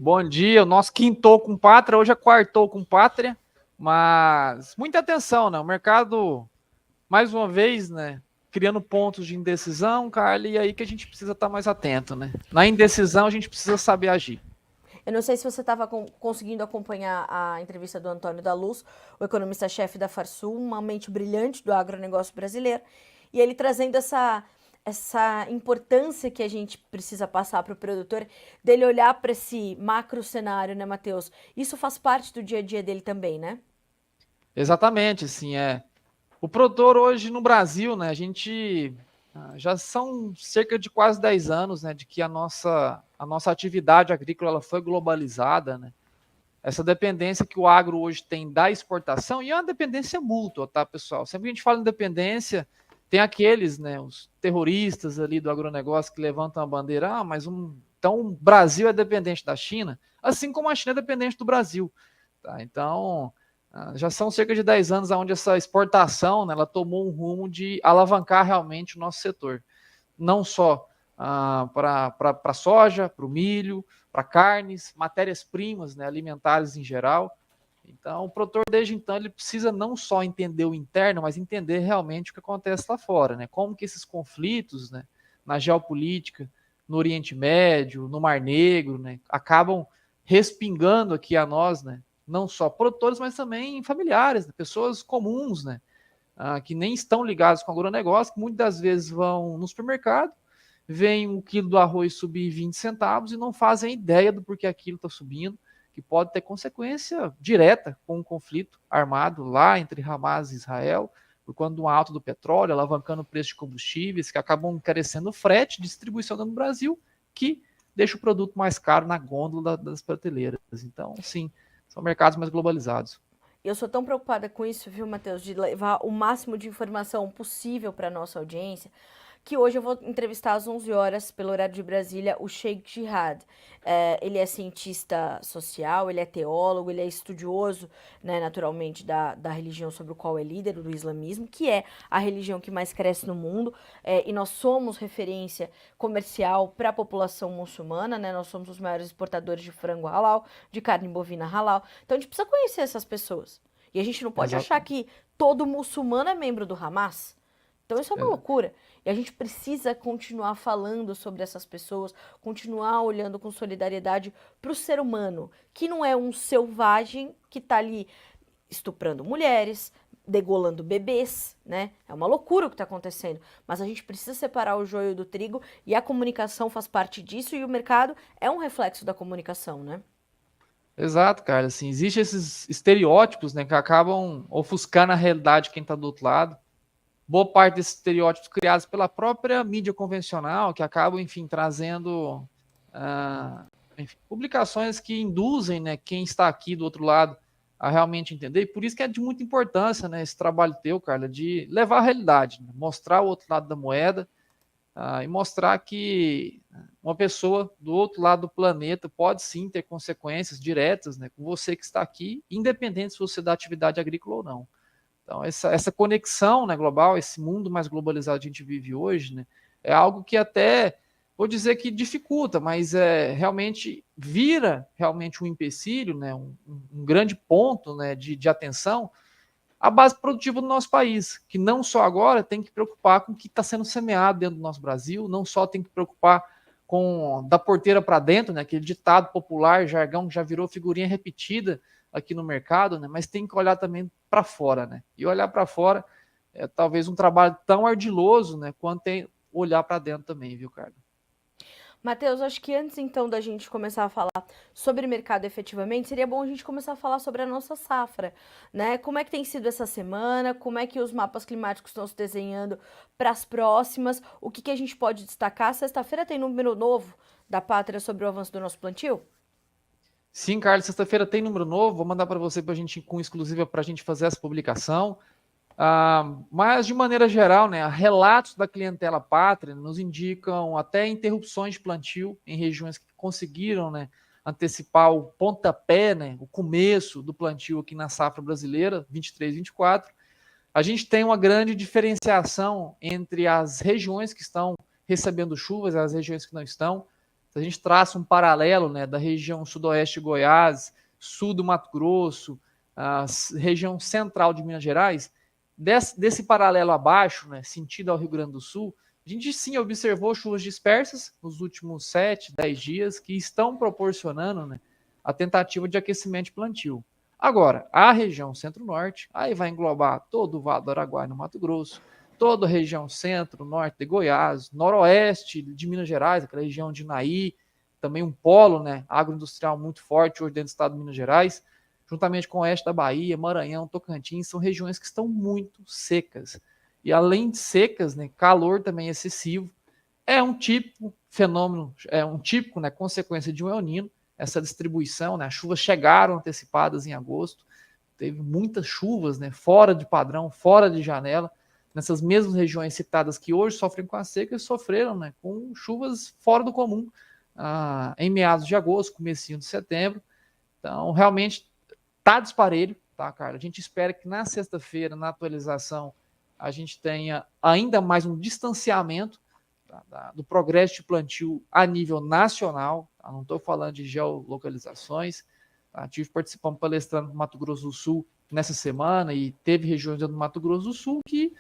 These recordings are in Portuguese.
Bom dia. O nosso quintou com pátria, hoje é quartou com pátria, mas muita atenção, né? O mercado, mais uma vez, né? Criando pontos de indecisão, Carla, e aí que a gente precisa estar mais atento, né? Na indecisão, a gente precisa saber agir. Eu não sei se você estava conseguindo acompanhar a entrevista do Antônio da Luz, o economista-chefe da Farsul, uma mente brilhante do agronegócio brasileiro, e ele trazendo essa importância que a gente precisa passar para o produtor, dele olhar para esse macro cenário, né, Matheus? Isso faz parte do dia a dia dele também, né? Exatamente, assim, O produtor hoje no Brasil, né? A gente já são cerca de quase 10 anos, né? De que a nossa atividade agrícola ela foi globalizada, né? Essa dependência que o agro hoje tem da exportação, e é uma dependência mútua, tá, pessoal? Sempre que a gente fala em dependência, tem aqueles, né, os terroristas ali do agronegócio que levantam a bandeira, então o Brasil é dependente da China, assim como a China é dependente do Brasil, tá? Então, já são cerca de 10 anos onde essa exportação, né, ela tomou um rumo de alavancar realmente o nosso setor. Não só para a soja, para o milho, para carnes, matérias-primas, né, alimentares em geral. Então, o produtor, desde então, ele precisa não só entender o interno, mas entender realmente o que acontece lá fora, né? Como que esses conflitos, né, na geopolítica, no Oriente Médio, no Mar Negro, né, acabam respingando aqui a nós, né? Não só produtores, mas também familiares, né, pessoas comuns, né? Que nem estão ligados com o agronegócio, que muitas das vezes vão no supermercado, veem um quilo do arroz subir 20 centavos e não fazem ideia do porquê aquilo está subindo, que pode ter consequência direta com um conflito armado lá entre Hamas e Israel, por conta de um alto do petróleo, alavancando o preço de combustíveis, que acabam encarecendo o frete, distribuição no Brasil, que deixa o produto mais caro na gôndola das prateleiras. Então, sim, são mercados mais globalizados. Eu sou tão preocupada com isso, viu, Matheus, de levar o máximo de informação possível para a nossa audiência, que hoje eu vou entrevistar às 11 horas, pelo horário de Brasília, o Sheikh Jihad. Ele é cientista social, ele é teólogo, ele é estudioso, né, naturalmente, da religião sobre o qual é líder, do islamismo, que é a religião que mais cresce no mundo, e nós somos referência comercial para a população muçulmana, né, nós somos os maiores exportadores de frango halal, de carne bovina halal, então a gente precisa conhecer essas pessoas. E a gente não pode achar Exato. que todo muçulmano é membro do Hamas. Então isso é uma loucura. E a gente precisa continuar falando sobre essas pessoas, continuar olhando com solidariedade para o ser humano, que não é um selvagem que está ali estuprando mulheres, degolando bebês, né? É uma loucura o que está acontecendo. Mas a gente precisa separar o joio do trigo e a comunicação faz parte disso e o mercado é um reflexo da comunicação, né? Exato, cara. Assim, existem esses estereótipos, né, que acabam ofuscando a realidade de quem está do outro lado. Boa parte desses estereótipos criados pela própria mídia convencional, que acabam, enfim, trazendo enfim, publicações que induzem, né, quem está aqui do outro lado a realmente entender. E por isso que é de muita importância, né, esse trabalho teu, Carla, de levar a realidade, né, mostrar o outro lado da moeda, e mostrar que uma pessoa do outro lado do planeta pode sim ter consequências diretas, né, com você que está aqui, independente se você dá atividade agrícola ou não. Então, essa conexão, né, global, esse mundo mais globalizado que a gente vive hoje, né, é algo que até, vou dizer que dificulta, mas realmente vira realmente um empecilho, né, um grande ponto, né, de atenção a base produtiva do nosso país, que não só agora tem que preocupar com o que está sendo semeado dentro do nosso Brasil, não só tem que preocupar com da porteira para dentro, né, aquele ditado popular, jargão que já virou figurinha repetida aqui no mercado, né, mas tem que olhar também para fora, né? E olhar para fora é talvez um trabalho tão ardiloso, né, quanto tem olhar para dentro também, viu, Carlos? Matheus, acho que antes então da gente começar a falar sobre mercado efetivamente, seria bom a gente começar a falar sobre a nossa safra, né? Como é que tem sido essa semana? Como é que os mapas climáticos estão se desenhando para as próximas? O que a gente pode destacar? Sexta-feira tem número novo da Pátria sobre o avanço do nosso plantio? Sim, Carlos, sexta-feira tem número novo, vou mandar para você para a gente com exclusiva para a gente fazer essa publicação. Mas, de maneira geral, né, relatos da clientela pátria nos indicam até interrupções de plantio em regiões que conseguiram, né, antecipar o pontapé, né, o começo do plantio aqui na safra brasileira, 23-24. A gente tem uma grande diferenciação entre as regiões que estão recebendo chuvas e as regiões que não estão. se a gente traça um paralelo, né, da região sudoeste de Goiás, sul do Mato Grosso, a região central de Minas Gerais, desse paralelo abaixo, né, sentido ao Rio Grande do Sul, a gente sim observou chuvas dispersas nos últimos 7, 10 dias que estão proporcionando, né, a tentativa de aquecimento de plantio. Agora, a região centro-norte, aí vai englobar todo o Vale do Araguaia no Mato Grosso, toda a região centro-norte de Goiás, noroeste de Minas Gerais, aquela região de Naí, também um polo, né, agroindustrial muito forte hoje dentro do estado de Minas Gerais, juntamente com o oeste da Bahia, Maranhão, Tocantins, são regiões que estão muito secas. E além de secas, né, calor também excessivo, é um típico fenômeno, é um típico, né, consequência de um El Niño, essa distribuição, né, as chuvas chegaram antecipadas em agosto, teve muitas chuvas, né, fora de padrão, fora de janela, nessas mesmas regiões citadas que hoje sofrem com a seca, sofreram, né, com chuvas fora do comum, em meados de agosto, comecinho de setembro. Então, realmente, tá disparelho, tá, cara? A gente espera que na sexta-feira, na atualização, a gente tenha ainda mais um distanciamento do progresso de plantio a nível nacional, tá? Não estou falando de geolocalizações, tá? Tive participando, palestrando no Mato Grosso do Sul nessa semana e teve regiões do Mato Grosso do Sul que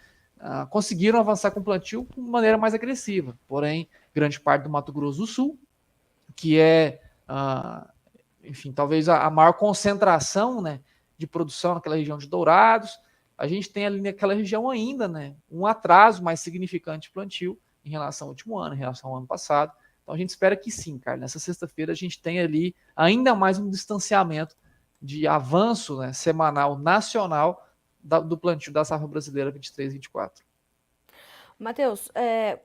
conseguiram avançar com o plantio de maneira mais agressiva. Porém, grande parte do Mato Grosso do Sul, que é, enfim, talvez a maior concentração, né, de produção naquela região de Dourados, a gente tem ali naquela região ainda, né, um atraso mais significante de plantio em relação ao último ano, em relação ao ano passado. Então a gente espera que sim, cara, nessa sexta-feira a gente tenha ali ainda mais um distanciamento de avanço, né, semanal nacional do plantio da safra brasileira 23-24. Matheus,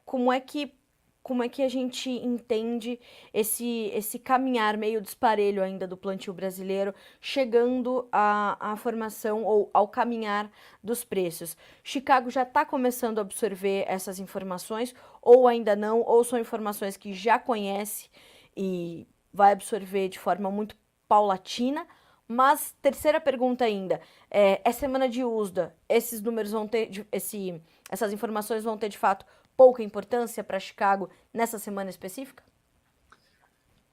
como é que a gente entende esse caminhar meio disparelho ainda do plantio brasileiro, chegando à formação ou ao caminhar dos preços? Chicago já está começando a absorver essas informações, ou ainda não, ou são informações que já conhece e vai absorver de forma muito paulatina? Mas, terceira pergunta ainda, é semana de USDA, esses números vão ter, essas informações vão ter de fato pouca importância para Chicago nessa semana específica?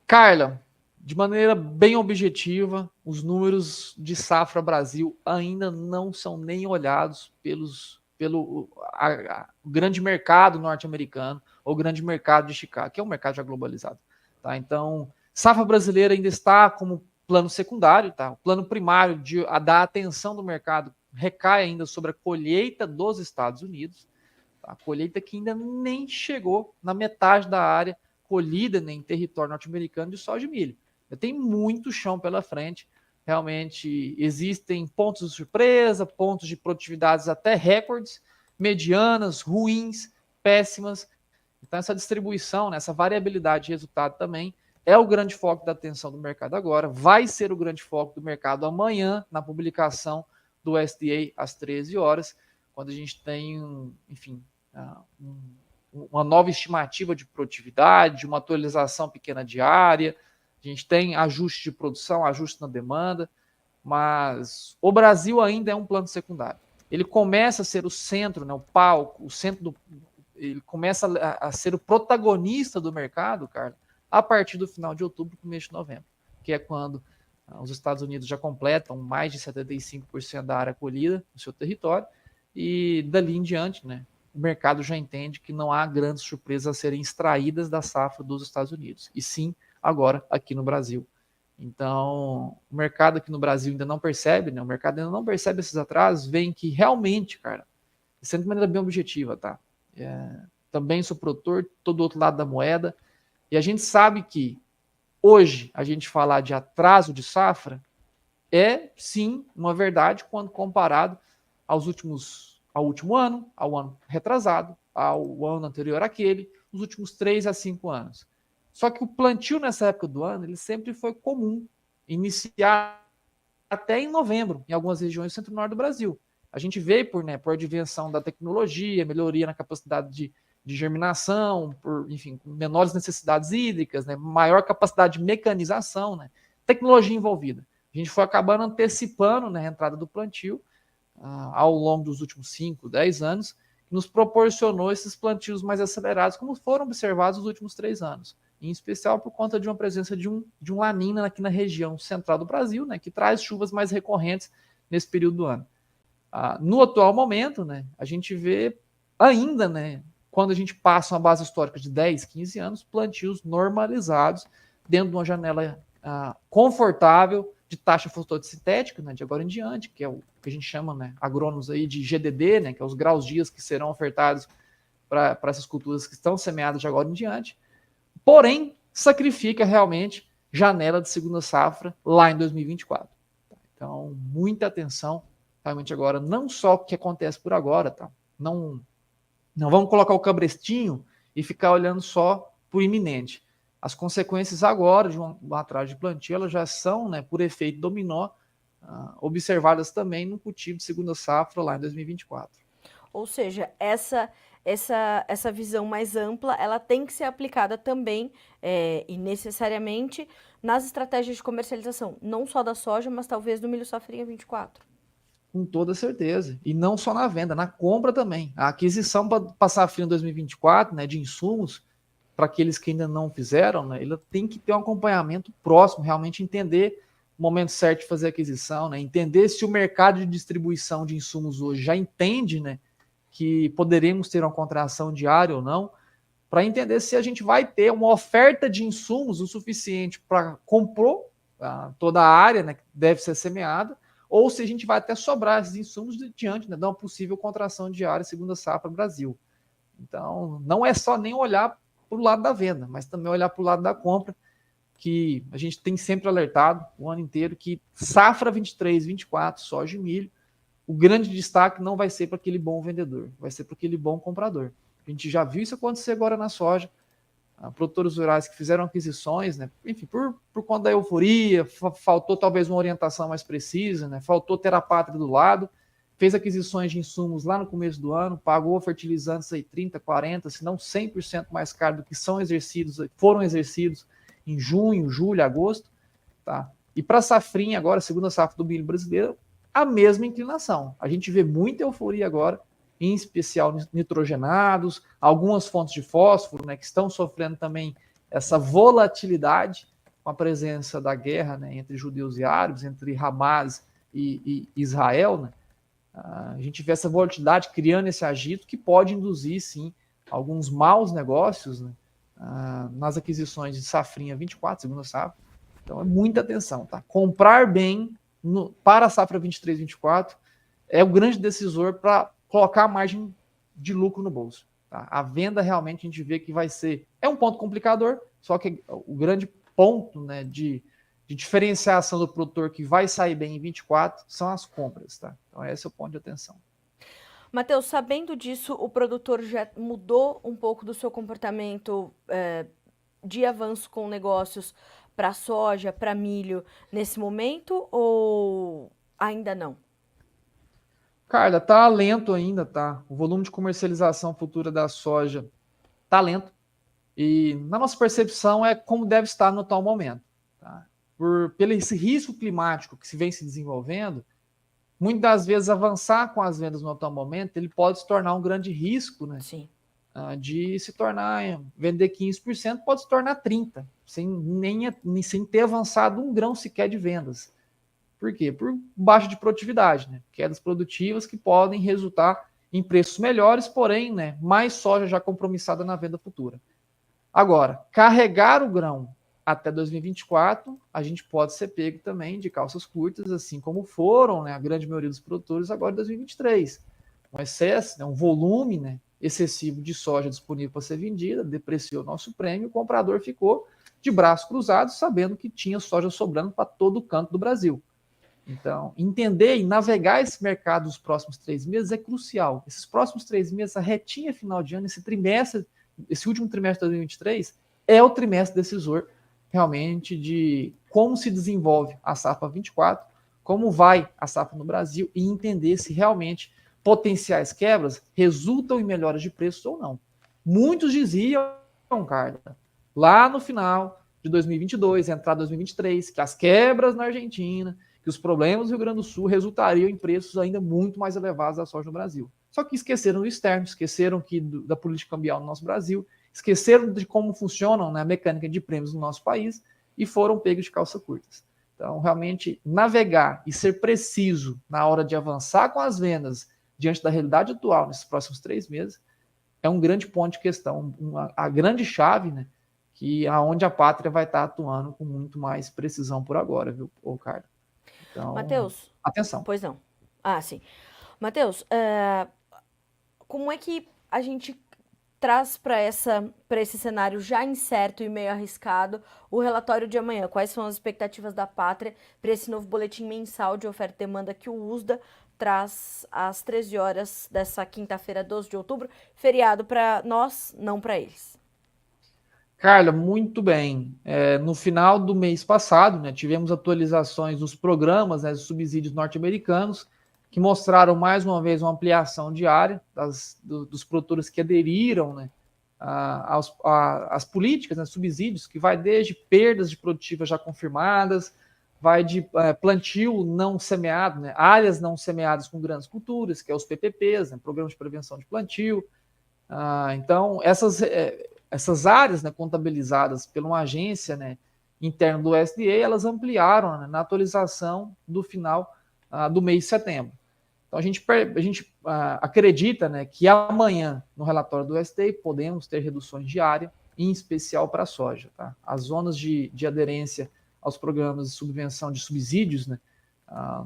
Carla, de maneira bem objetiva, os números de safra Brasil ainda não são nem olhados pelo grande mercado norte-americano ou grande mercado de Chicago, que é um mercado já globalizado. Tá? Então, safra brasileira ainda está como plano secundário, tá? O plano primário de dar atenção do mercado recai ainda sobre a colheita dos Estados Unidos, tá? A colheita que ainda nem chegou na metade da área colhida, né, em território norte-americano de soja e milho. Tem muito chão pela frente. Realmente existem pontos de surpresa, pontos de produtividades até recordes, medianas, ruins, péssimas. Então, essa distribuição, né, essa variabilidade de resultado também é o grande foco da atenção do mercado agora. Vai ser o grande foco do mercado amanhã, na publicação do USDA às 13 horas, quando a gente tem, enfim, uma nova estimativa de produtividade, uma atualização pequena diária. A gente tem ajuste de produção, ajuste na demanda, mas o Brasil ainda é um plano secundário. Ele começa a ser o centro, né, o palco, o centro do. Ele começa a ser o protagonista do mercado, cara, a partir do final de outubro, começo de novembro, que é quando os Estados Unidos já completam mais de 75% da área colhida no seu território, e dali em diante, né, o mercado já entende que não há grandes surpresas a serem extraídas da safra dos Estados Unidos, e sim agora aqui no Brasil. Então, o mercado aqui no Brasil ainda não percebe, né? O mercado ainda não percebe esses atrasos, vem que realmente, cara, sendo de maneira bem objetiva, tá? Também sou produtor, tô do outro lado da moeda, e a gente sabe que hoje a gente falar de atraso de safra é sim uma verdade quando comparado ao último ano, ao ano retrasado, ao ano anterior àquele, os últimos 3 a 5 anos. Só que o plantio nessa época do ano, ele sempre foi comum, iniciar até em novembro, em algumas regiões do centro-norte do Brasil. A gente vê por advenção da tecnologia, melhoria na capacidade de germinação, por, enfim, menores necessidades hídricas, né, maior capacidade de mecanização, né, tecnologia envolvida. A gente foi acabando antecipando, né, a entrada do plantio ao longo dos últimos 5, 10 anos, que nos proporcionou esses plantios mais acelerados, como foram observados nos últimos 3 anos. em especial por conta de uma presença de um La Niña aqui na região central do Brasil, né, que traz chuvas mais recorrentes nesse período do ano. No atual momento, né, a gente vê ainda, né, quando a gente passa uma base histórica de 10, 15 anos, plantios normalizados dentro de uma janela confortável de taxa fotossintética, né, de agora em diante, que é o que a gente chama, né, agrônomos aí de GDD, né, que é os graus dias que serão ofertados para essas culturas que estão semeadas de agora em diante, porém sacrifica realmente janela de segunda safra lá em 2024. Então, muita atenção realmente agora, não só o que acontece por agora, tá? Não vamos colocar o cabrestinho e ficar olhando só para o iminente. As consequências agora de um atraso de plantio, elas já são, né, por efeito dominó, observadas também no cultivo de segunda safra lá em 2024. Ou seja, essa visão mais ampla, ela tem que ser aplicada também e necessariamente nas estratégias de comercialização, não só da soja, mas talvez do milho safrinha 24. Com toda certeza. E não só na venda, na compra também. A aquisição para passar a fila em 2024, né, de insumos, para aqueles que ainda não fizeram, né, ela tem que ter um acompanhamento próximo, realmente entender o momento certo de fazer a aquisição, né, entender se o mercado de distribuição de insumos hoje já entende, né, que poderemos ter uma contração diária ou não, para entender se a gente vai ter uma oferta de insumos o suficiente para compor toda a área, né, que deve ser semeada, ou se a gente vai até sobrar esses insumos diante, né, de uma possível contração diária segunda safra Brasil. Então, não é só nem olhar para o lado da venda, mas também olhar para o lado da compra, que a gente tem sempre alertado o ano inteiro que safra 23, 24, soja e milho, o grande destaque não vai ser para aquele bom vendedor, vai ser para aquele bom comprador. A gente já viu isso acontecer agora na soja, produtores rurais que fizeram aquisições, né, enfim, por conta da euforia, faltou talvez uma orientação mais precisa, né, faltou ter a pátria do lado, fez aquisições de insumos lá no começo do ano, pagou fertilizantes aí 30, 40, se não 100% mais caro do que foram exercidos em junho, julho, agosto, tá? E para a safrinha agora, segunda safra do milho brasileiro, a mesma inclinação. A gente vê muita euforia agora, em especial nitrogenados, algumas fontes de fósforo, né, que estão sofrendo também essa volatilidade com a presença da guerra, né, entre judeus e árabes, entre Hamas e Israel, né? A gente vê essa volatilidade criando esse agito que pode induzir, sim, alguns maus negócios, né, nas aquisições de safrinha 24, segunda safra. Então é muita atenção, tá? Comprar bem para a safra 23, 24 é o grande decisor para colocar a margem de lucro no bolso. Tá? A venda realmente a gente vê que vai ser... É um ponto complicador, só que o grande ponto, né, de diferenciação do produtor que vai sair bem em 24 são as compras. Tá? Então esse é o ponto de atenção. Matheus, sabendo disso, o produtor já mudou um pouco do seu comportamento de avanço com negócios para soja, para milho nesse momento ou ainda não? Carla, tá lento ainda, tá? O volume de comercialização futura da soja tá lento. E na nossa percepção é como deve estar no atual momento. Tá? Pelo esse risco climático que se vem se desenvolvendo, muitas das vezes avançar com as vendas no atual momento, ele pode se tornar um grande risco, né? Sim. De se tornar, vender 15%, pode se tornar 30%, sem ter avançado um grão sequer de vendas. Por quê? Por baixa de produtividade, né? Quedas produtivas que podem resultar em preços melhores, porém, né, mais soja já compromissada na venda futura. Agora, carregar o grão até 2024, a gente pode ser pego também de calças curtas, assim como foram, né, a grande maioria dos produtores agora em 2023. Um excesso, né, um volume, né, excessivo de soja disponível para ser vendida, depreciou nosso prêmio, o comprador ficou de braços cruzados, sabendo que tinha soja sobrando para todo o canto do Brasil. Então, entender e navegar esse mercado nos próximos 3 meses é crucial. Esses próximos 3 meses, a retinha final de ano, esse último trimestre de 2023, é o trimestre decisor realmente de como se desenvolve a safra 24, como vai a safra no Brasil e entender se realmente potenciais quebras resultam em melhoras de preços ou não. Muitos diziam, Carla, lá no final de 2022, entrada 2023, que as quebras na Argentina, que os problemas do Rio Grande do Sul resultariam em preços ainda muito mais elevados da soja no Brasil. Só que esqueceram do externo, esqueceram da política cambial no nosso Brasil, esqueceram de como funcionam, né, a mecânica de prêmios no nosso país e foram pegos de calça curtas. Então, realmente, navegar e ser preciso na hora de avançar com as vendas diante da realidade atual nesses próximos 3 meses é um grande ponto de questão, a grande chave, né, que aonde a pátria vai estar atuando com muito mais precisão por agora, viu, Carlos? Então, Matheus, atenção. pois não. Ah, sim. Matheus, como é que a gente traz para esse cenário já incerto e meio arriscado o relatório de amanhã? Quais são as expectativas da pátria para esse novo boletim mensal de oferta e demanda que o USDA traz às 13 horas dessa quinta-feira, 12 de outubro, feriado para nós, não para eles? Carla, muito bem. No final do mês passado, né, tivemos atualizações dos programas, né, dos subsídios norte-americanos, que mostraram mais uma vez uma ampliação diária dos produtores que aderiram, né, às políticas, né, subsídios, que vai desde perdas de produtivas já confirmadas, vai de plantio não semeado, né, áreas não semeadas com grandes culturas, que é os PPPs, né, Programas de Prevenção de Plantio. Então, essas áreas, né, contabilizadas por uma agência, né, interna do USDA, elas ampliaram, né, na atualização do final do mês de setembro. Então, a gente acredita, né, que amanhã, no relatório do USDA, podemos ter reduções de área, em especial para a soja. Tá? As zonas de aderência aos programas de subvenção de subsídios, né,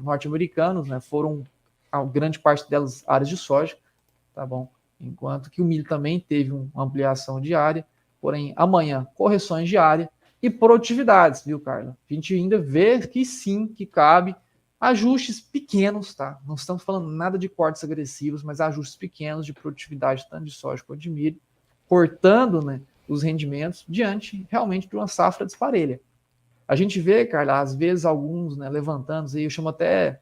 norte-americanos, né, foram, a grande parte delas, áreas de soja, tá bom? Enquanto que o milho também teve uma ampliação de área, porém, amanhã, correções de área e produtividades, viu, Carla? A gente ainda vê que sim, que cabe ajustes pequenos, tá? Não estamos falando nada de cortes agressivos, mas ajustes pequenos de produtividade, tanto de soja quanto de milho, cortando, né, os rendimentos diante realmente de uma safra desparelha. A gente vê, Carla, às vezes alguns, né, levantando, aí eu chamo até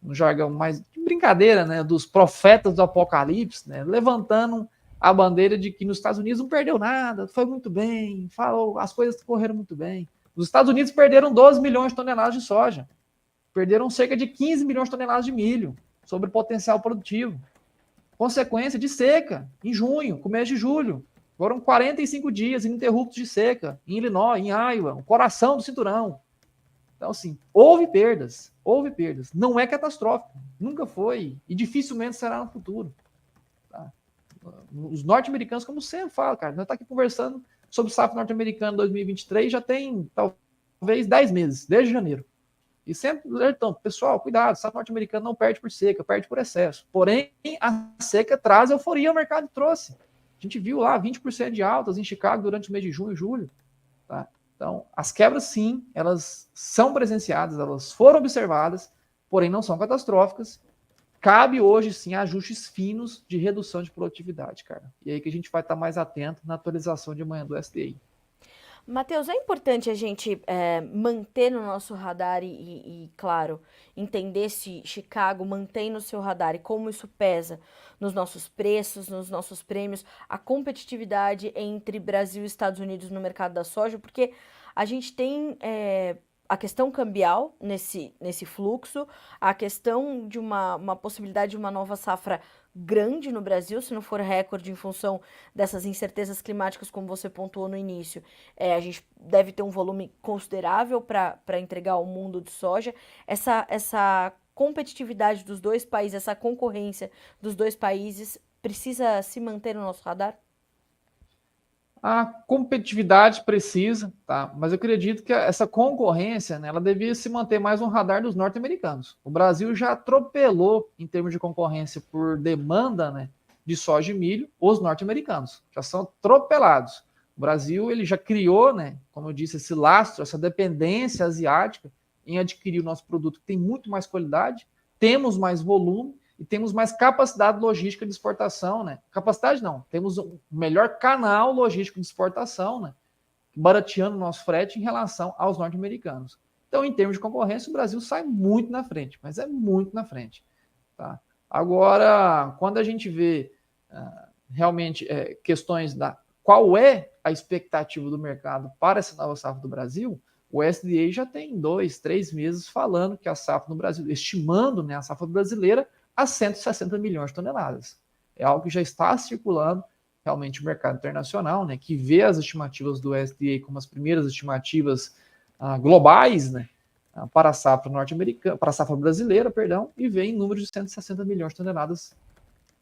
no jargão mais de brincadeira, né, dos profetas do apocalipse, né, levantando a bandeira de que nos Estados Unidos não perdeu nada, foi muito bem, falou, as coisas correram muito bem. Os Estados Unidos perderam 12 milhões de toneladas de soja, perderam cerca de 15 milhões de toneladas de milho sobre o potencial produtivo. Consequência de seca em junho, começo de julho. Foram 45 dias ininterruptos de seca em Illinois, em Iowa, o coração do cinturão. Então, assim, houve perdas. Não é catastrófico, nunca foi e dificilmente será no futuro. Tá? Os norte-americanos, como sempre falo, cara, nós estamos aqui conversando sobre o safra norte-americano 2023 já tem talvez 10 meses, desde janeiro. E sempre alertando, pessoal, cuidado, safra norte-americano não perde por seca, perde por excesso. Porém, a seca traz euforia ao mercado e trouxe. A gente viu lá 20% de altas em Chicago durante o mês de junho e julho. Tá? Então, as quebras, sim, elas são presenciadas, elas foram observadas, porém não são catastróficas. Cabe hoje, sim, ajustes finos de redução de produtividade, cara. E aí que a gente vai estar mais atento na atualização de amanhã do SDI. Matheus, é importante a gente manter no nosso radar claro, entender se Chicago mantém no seu radar e como isso pesa nos nossos preços, nos nossos prêmios, a competitividade entre Brasil e Estados Unidos no mercado da soja, porque a gente tem a questão cambial nesse fluxo, a questão de uma possibilidade de uma nova safra grande no Brasil, se não for recorde em função dessas incertezas climáticas, como você pontuou no início. A gente deve ter um volume considerável para entregar ao mundo de soja. Essa competitividade dos dois países, essa concorrência dos dois países precisa se manter no nosso radar? A competitividade precisa, tá? Mas eu acredito que essa concorrência, né, ela devia se manter mais no radar dos norte-americanos. O Brasil já atropelou, em termos de concorrência por demanda, né, de soja e milho, os norte-americanos. Já são atropelados. O Brasil ele já criou, né, como eu disse, esse lastro, essa dependência asiática em adquirir o nosso produto que tem muito mais qualidade, temos mais volume, e temos mais capacidade logística de exportação, né? Capacidade não, temos o melhor canal logístico de exportação, né? Barateando o nosso frete em relação aos norte-americanos. Então, em termos de concorrência, o Brasil sai muito na frente, mas é muito na frente. Tá? Agora, quando a gente vê realmente questões da qual é a expectativa do mercado para essa nova safra do Brasil, o SDA já tem 2, 3 meses falando que a safra no Brasil, estimando, né, a safra brasileira a 160 milhões de toneladas. É algo que já está circulando realmente no mercado internacional, né, que vê as estimativas do USDA como as primeiras estimativas globais, né, para a safra norte-americana, para a safra brasileira, perdão, e vê em número de 160 milhões de toneladas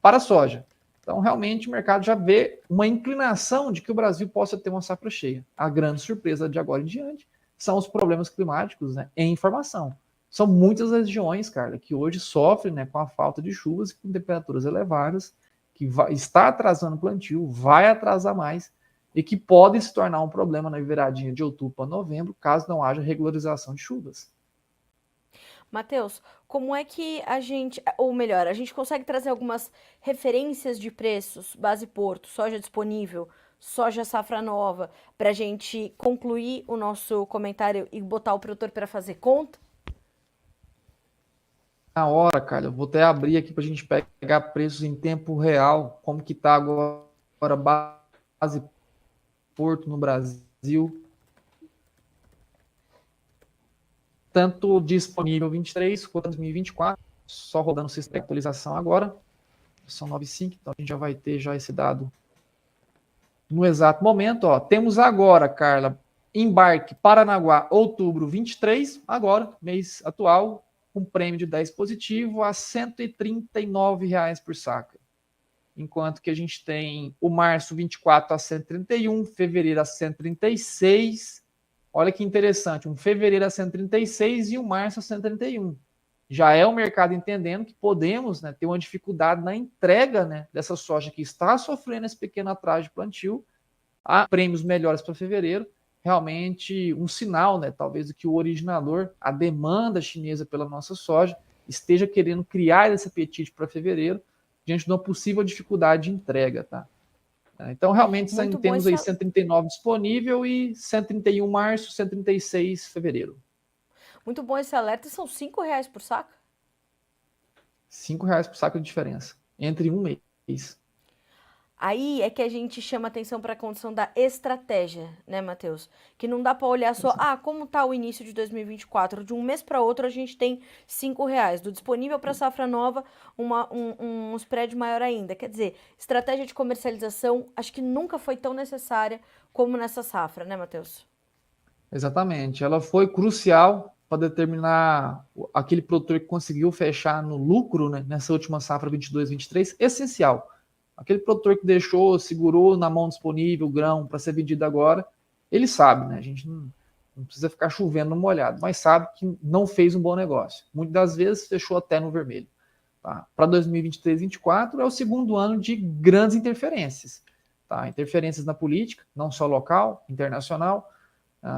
para a soja. Então, realmente, o mercado já vê uma inclinação de que o Brasil possa ter uma safra cheia. A grande surpresa de agora em diante são os problemas climáticos, né, em formação. São muitas regiões, Carla, que hoje sofrem, né, com a falta de chuvas e com temperaturas elevadas, que está atrasando o plantio, vai atrasar mais, e que podem se tornar um problema na viradinha de outubro para novembro, caso não haja regularização de chuvas. Matheus, como é que a gente, ou melhor, a gente consegue trazer algumas referências de preços, base Porto, soja disponível, soja safra nova, para a gente concluir o nosso comentário e botar o produtor para fazer conta? Na hora, cara, eu vou até abrir aqui para a gente pegar preços em tempo real, como que está agora base Porto no Brasil, tanto disponível 23 quanto 2024, só rodando o sistema de atualização agora, são 9,5, então a gente já vai ter já esse dado no exato momento. Ó, temos agora, Carla, embarque Paranaguá, outubro 23, agora, mês atual, com prêmio de 10 positivo a R$ 139 por saca. Enquanto que a gente tem o março 24 a 131, fevereiro a 136. Olha que interessante, um fevereiro a 136 e um março a 131. Já é o mercado entendendo que podemos, né, ter uma dificuldade na entrega, né, dessa soja que está sofrendo esse pequeno atraso de plantio. Há prêmios melhores para fevereiro, realmente um sinal, né, talvez, de que o originador, a demanda chinesa pela nossa soja, esteja querendo criar esse apetite para fevereiro, diante de uma possível dificuldade de entrega, tá? Então, realmente, temos aí 139 disponível e 131 março, 136 fevereiro. Muito bom esse alerta, são R$ 5 por saca? R$ 5 por saco de diferença, entre um mês. Aí é que a gente chama atenção para a condição da estratégia, né, Matheus? Que não dá para olhar só, como tá o início de 2024. De um mês para outro a gente tem R$ 5. Do disponível para safra nova, um spread maior ainda. Quer dizer, estratégia de comercialização acho que nunca foi tão necessária como nessa safra, né, Matheus? Exatamente. Ela foi crucial para determinar aquele produtor que conseguiu fechar no lucro, né, nessa última safra 22-23, essencial. Aquele produtor que deixou, segurou na mão disponível o grão para ser vendido agora, ele sabe, né? A gente não precisa ficar chovendo no molhado, mas sabe que não fez um bom negócio. Muitas das vezes fechou até no vermelho. Tá? Para 2023-24 é o segundo ano de grandes interferências. Tá? Interferências na política, não só local, internacional,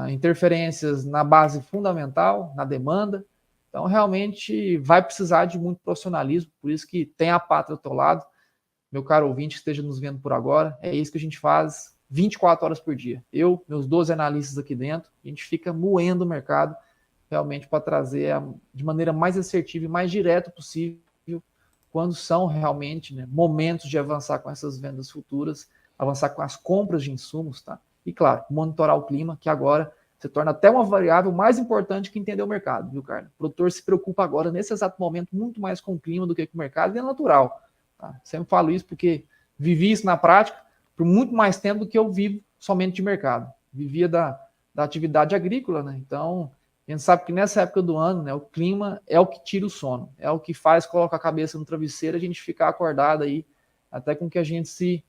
interferências na base fundamental, na demanda. Então, realmente, vai precisar de muito profissionalismo, por isso que tem a pátria ao teu lado. Meu caro ouvinte que esteja nos vendo por agora, é isso que a gente faz 24 horas por dia. Eu, meus 12 analistas aqui dentro, a gente fica moendo o mercado realmente para trazer de maneira mais assertiva e mais direta possível quando são realmente, né, momentos de avançar com essas vendas futuras, avançar com as compras de insumos, tá? E, claro, monitorar o clima, que agora se torna até uma variável mais importante que entender o mercado, viu, Carla? O produtor se preocupa agora, nesse exato momento, muito mais com o clima do que com o mercado, e é natural. Tá? Sempre falo isso porque vivi isso na prática por muito mais tempo do que eu vivo somente de mercado. Vivia da atividade agrícola, né? Então, a gente sabe que nessa época do ano, né, o clima é o que tira o sono, é o que faz colocar a cabeça no travesseiro, a gente ficar acordado aí, até com que a gente se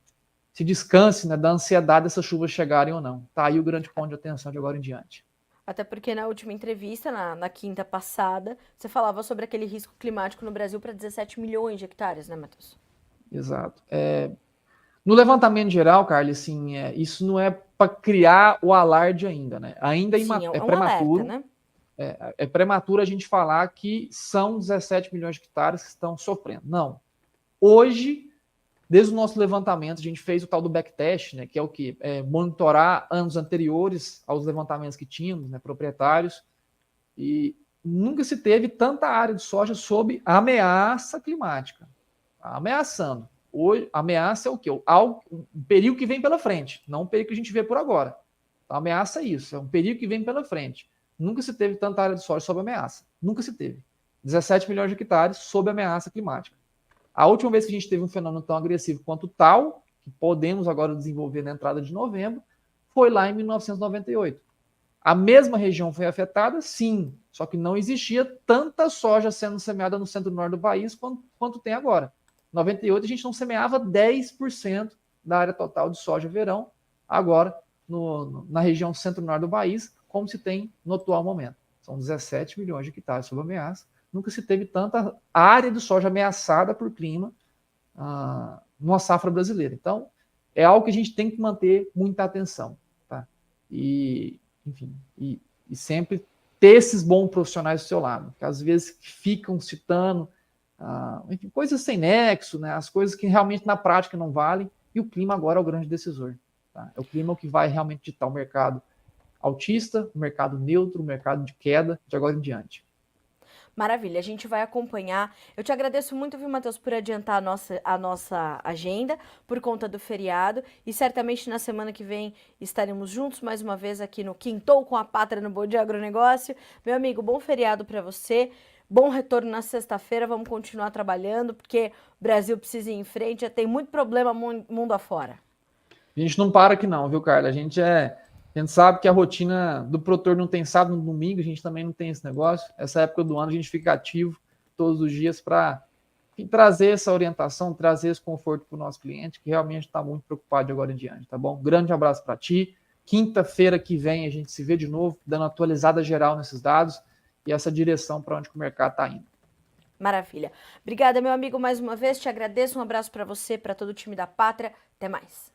descanse, né, da ansiedade dessas chuvas chegarem ou não. Tá aí o grande ponto de atenção de agora em diante. Até porque na última entrevista, na quinta passada, você falava sobre aquele risco climático no Brasil para 17 milhões de hectares, né, Matheus? Exato. No levantamento geral, Carlos, assim, isso não é para criar o alarde ainda, né? Ainda Sim, é um prematuro. alerta, né? É prematuro a gente falar que são 17 milhões de hectares que estão sofrendo. Não. Hoje, desde o nosso levantamento, a gente fez o tal do backtest, né, que é o quê? Monitorar anos anteriores aos levantamentos que tínhamos, né, proprietários, e nunca se teve tanta área de soja sob ameaça climática. Tá ameaçando. Hoje, ameaça é o quê? Um perigo que vem pela frente, não um perigo que a gente vê por agora. A ameaça é isso, é um perigo que vem pela frente. Nunca se teve tanta área de soja sob ameaça. Nunca se teve. 17 milhões de hectares sob ameaça climática. A última vez que a gente teve um fenômeno tão agressivo quanto tal, que podemos agora desenvolver na entrada de novembro, foi lá em 1998. A mesma região foi afetada, sim, só que não existia tanta soja sendo semeada no centro-norte do país quanto tem agora. Em 98 a gente não semeava 10% da área total de soja verão, agora na região centro-norte do país, como se tem no atual momento. São 17 milhões de hectares sob ameaça. Nunca se teve tanta área de soja ameaçada por clima numa safra brasileira. Então, é algo que a gente tem que manter muita atenção. Tá? E, enfim, e sempre ter esses bons profissionais do seu lado, que às vezes ficam citando enfim, coisas sem nexo, né? As coisas que realmente na prática não valem, e o clima agora é o grande decisor. Tá? É o clima que vai realmente ditar o mercado altista, o mercado neutro, o mercado de queda, de agora em diante. Maravilha, a gente vai acompanhar. Eu te agradeço muito, viu, Matheus, por adiantar a nossa agenda por conta do feriado. E certamente na semana que vem estaremos juntos mais uma vez aqui no Quintou com a Pátria no Bom Dia Agronegócio. Meu amigo, bom feriado para você. Bom retorno na sexta-feira. Vamos continuar trabalhando, porque o Brasil precisa ir em frente. Já tem muito problema mundo afora. A gente não para aqui não, viu, Carla? A gente sabe que a rotina do produtor não tem sábado no domingo, a gente também não tem esse negócio. Essa época do ano a gente fica ativo todos os dias para trazer essa orientação, trazer esse conforto para o nosso cliente, que realmente está muito preocupado de agora em diante, tá bom? Grande abraço para ti. Quinta-feira que vem a gente se vê de novo, dando atualizada geral nesses dados e essa direção para onde o mercado está indo. Maravilha. Obrigada, meu amigo, mais uma vez. Te agradeço. Um abraço para você, para todo o time da Pátria. Até mais.